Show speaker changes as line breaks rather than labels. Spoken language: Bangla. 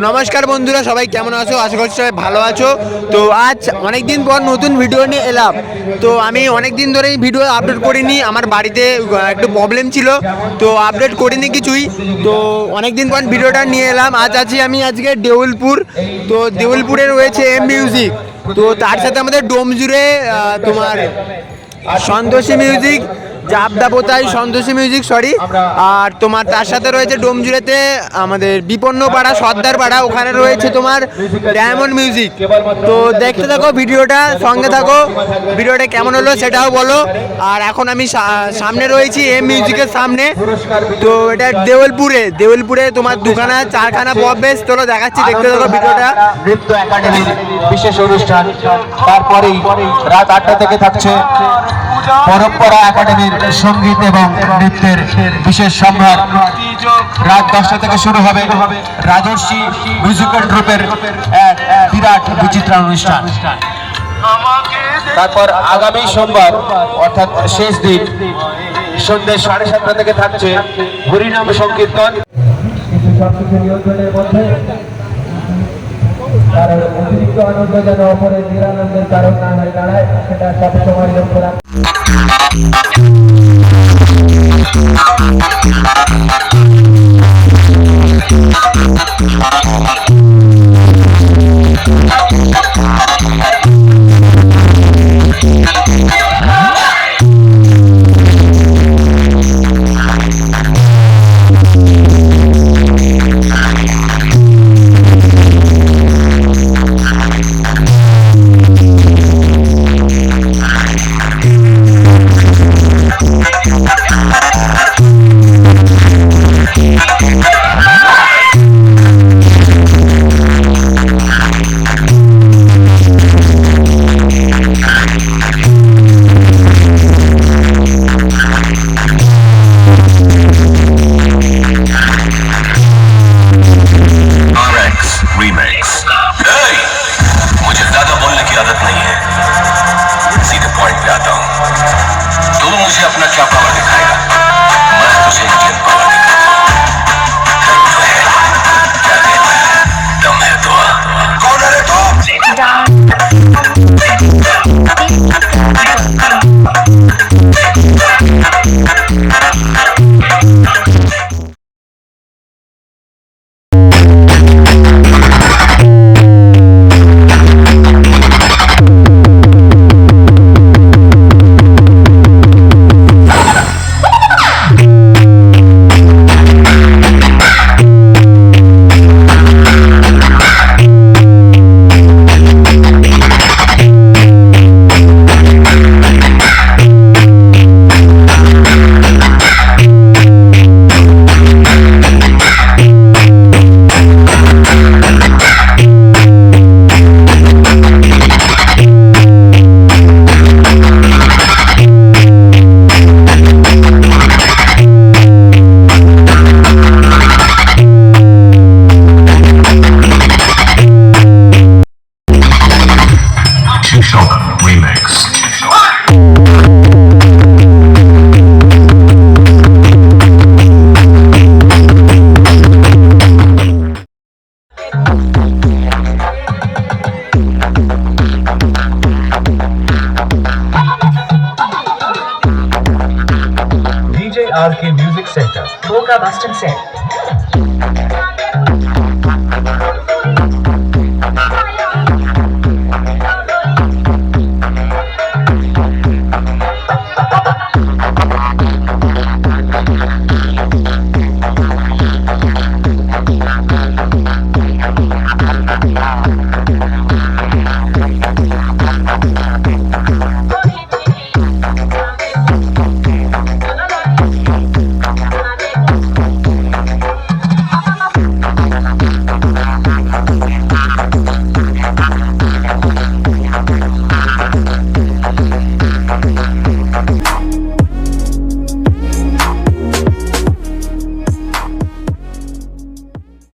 নমস্কার বন্ধুরা, সবাই কেমন আছো? আশা করছি সবাই ভালো আছো। তো আজ অনেক দিন পর নতুন ভিডিও নিয়ে এলাম। তো আমি অনেক দিন ধরেই ভিডিও আপলোড করিনি, আমার বাড়িতে একটু প্রবলেম ছিল, তো আপডেট করিনি কিছুই। তো অনেক দিন পর ভিডিওটা নিয়ে এলাম। আজ আছি আমি আজকে দেউলপুর। তো দেউলপুরে রয়েছে এম মিউজিক, তো তার সাথে আমাদের ডোমজুড়ে তোমার সন্তোষী মিউজিক, জাবদাপোতাই সন্তোষী মিউজিক আর তোমার তার সাথে রয়েছে ডোমজুড়েতে আমাদের বিপন্ন পাড়া সর্দার পাড়া, ওখানে রয়েছে তোমার ডায়মন্ড মিউজিক। তো দেখতে থাকো ভিডিওটা, সঙ্গে থাকো। ভিডিওটা কেমন হলো সেটাও বলো। আর এখন আমি সামনে রয়েছি এম মিউজিকের সামনে। তো এটা দেউলপুরে তোমার দুখানা চারখানা পপ বেস, তোলো দেখাচ্ছি, দেখতে থাকো ভিডিওটা।
নৃত্য একাডেমির বিশেষ অনুষ্ঠান, তারপরেই রাত 8টা থেকে থাকছে পরম্পরা একাডেমির সঙ্গীত এবং নৃত্যের বিশেষ সম্ভার। রাত 10টা থেকে শুরু হবে রাজর্ষি মিউজিক্যাল গ্রুপের এক বিরাট বিচিত্র অনুষ্ঠান। তারপর আগামী সোমবার অর্থাৎ শেষ দিন সন্ধ্যে 7:30 থেকে থাকছে হরিনাম সংকীর্তন। কিছু সবকিছু নিয়ন্ত্রণের মধ্যে, কারণ অতিরিক্ত আনন্দ যেন অপরের নিরানন্দের কারণ না হয়ে দাঁড়ায়, সেটা সবসময় লক্ষ্য রাখা। अपना क्या पावर दिखाएगा, मैं तुझे इंडियन पावर दिखाऊंगा। दम है तो कौन है तो RK Music Center, Boca Boston Set.